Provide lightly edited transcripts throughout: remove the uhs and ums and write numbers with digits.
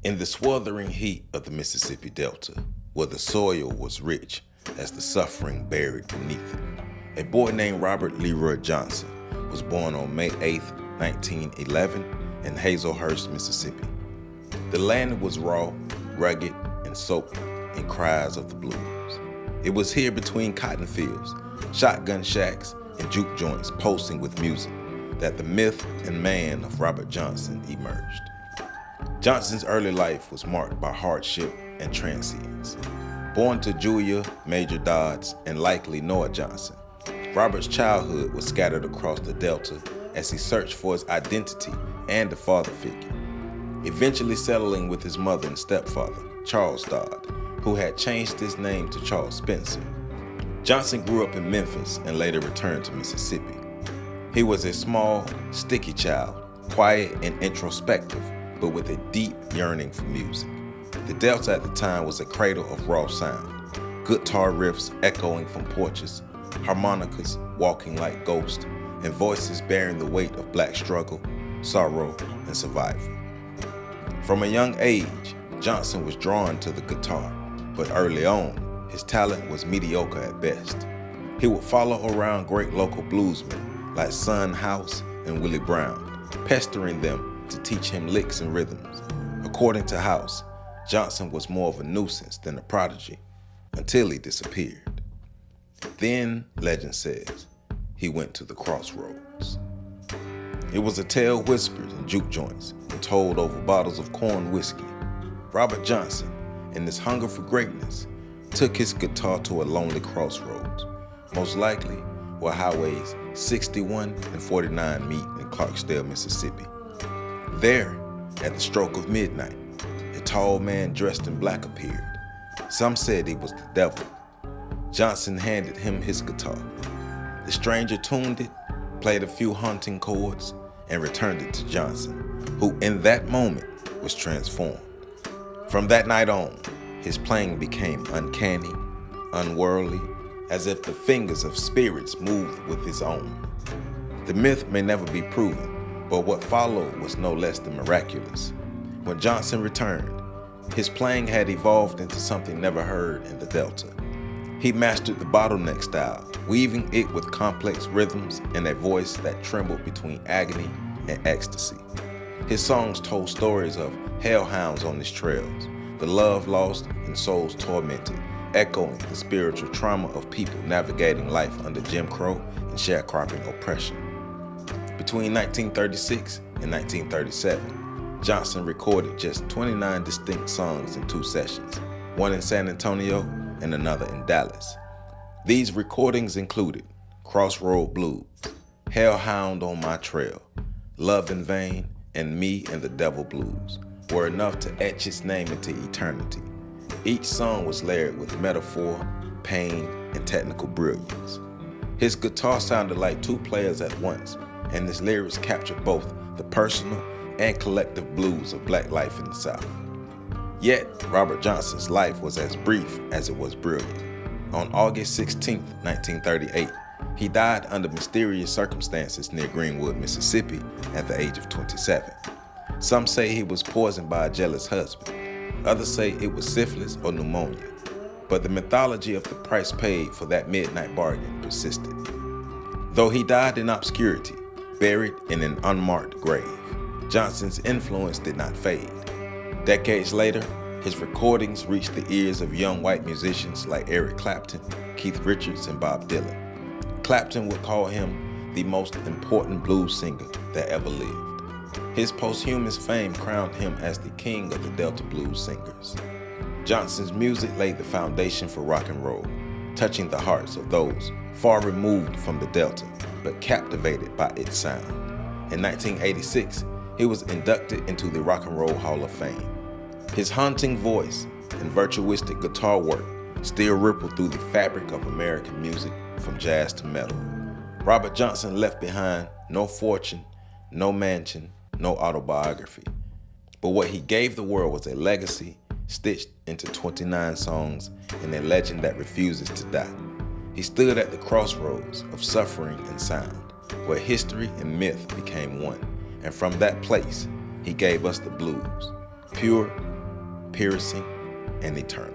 In the sweltering heat of the Mississippi Delta, where the soil was rich as the suffering buried beneath it, a boy named Robert Leroy Johnson was born on May 8, 1911 in Hazelhurst, Mississippi. The land was raw, rugged, and soaked in cries of the blues. It was here between cotton fields, shotgun shacks, and juke joints pulsing with music that the myth and man of Robert Johnson emerged. Johnson's early life was marked by hardship and transience. Born to Julia Major Dodds and likely Noah Johnson, Robert's childhood was scattered across the Delta as he searched for his identity and a father figure, eventually settling with his mother and stepfather, Charles Dodd, who had changed his name to Charles Spencer. Johnson grew up in Memphis and later returned to Mississippi. He was a small, sticky child, quiet and introspective, but with a deep yearning for music. The Delta at the time was a cradle of raw sound, guitar riffs echoing from porches, harmonicas walking like ghosts, and voices bearing the weight of black struggle, sorrow, and survival. From a young age, Johnson was drawn to the guitar, but early on, his talent was mediocre at best. He would follow around great local bluesmen like Son House and Willie Brown, pestering them to teach him licks and rhythms. According to House, Johnson was more of a nuisance than a prodigy until he disappeared. Then, legend says, he went to the crossroads. It was a tale whispered in juke joints and told over bottles of corn whiskey. Robert Johnson, in his hunger for greatness, took his guitar to a lonely crossroads, most likely where highways 61 and 49 meet in Clarksdale, Mississippi. There, at the stroke of midnight, a tall man dressed in black appeared. Some said he was the devil. Johnson handed him his guitar. The stranger tuned it, played a few haunting chords, and returned it to Johnson, who in that moment was transformed. From that night on, his playing became uncanny, unworldly, as if the fingers of spirits moved with his own. The myth may never be proven, but what followed was no less than miraculous. When Johnson returned, his playing had evolved into something never heard in the Delta. He mastered the bottleneck style, weaving it with complex rhythms and a voice that trembled between agony and ecstasy. His songs told stories of hellhounds on his trails, the love lost and souls tormented, echoing the spiritual trauma of people navigating life under Jim Crow and sharecropping oppression. Between 1936 and 1937, Johnson recorded just 29 distinct songs in 2 sessions, one in San Antonio and another in Dallas. These recordings included Crossroad Blues, Hellhound on My Trail, Love in Vain, and Me and the Devil Blues were enough to etch his name into eternity. Each song was layered with metaphor, pain, and technical brilliance. His guitar sounded like 2 players at once, and his lyrics captured both the personal and collective blues of black life in the South. Yet, Robert Johnson's life was as brief as it was brilliant. On August 16, 1938, he died under mysterious circumstances near Greenwood, Mississippi at the age of 27. Some say he was poisoned by a jealous husband. Others say it was syphilis or pneumonia. But the mythology of the price paid for that midnight bargain persisted. Though he died in obscurity, buried in an unmarked grave, Johnson's influence did not fade. Decades later, his recordings reached the ears of young white musicians like Eric Clapton, Keith Richards, and Bob Dylan. Clapton would call him the most important blues singer that ever lived. His posthumous fame crowned him as the king of the Delta blues singers. Johnson's music laid the foundation for rock and roll, touching the hearts of those far removed from the Delta, but captivated by its sound. In 1986, he was inducted into the Rock and Roll Hall of Fame. His haunting voice and virtuistic guitar work still ripple through the fabric of American music from jazz to metal. Robert Johnson left behind no fortune, no mansion, no autobiography. But what he gave the world was a legacy stitched into 29 songs and a legend that refuses to die. He stood at the crossroads of suffering and sound, where history and myth became one. And from that place, he gave us the blues, pure, piercing, and eternal.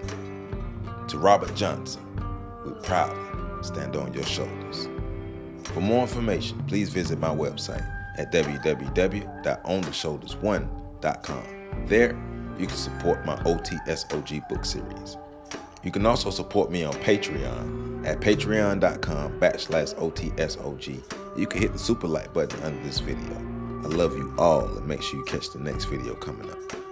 To Robert Johnson, we proudly stand on your shoulders. For more information, please visit my website at www.ontheshoulders1.com. There, you can support my OTSOG book series. You can also support me on Patreon at patreon.com/OTSOG. You can hit the super like button under this video. I love you all, and make sure you catch the next video coming up.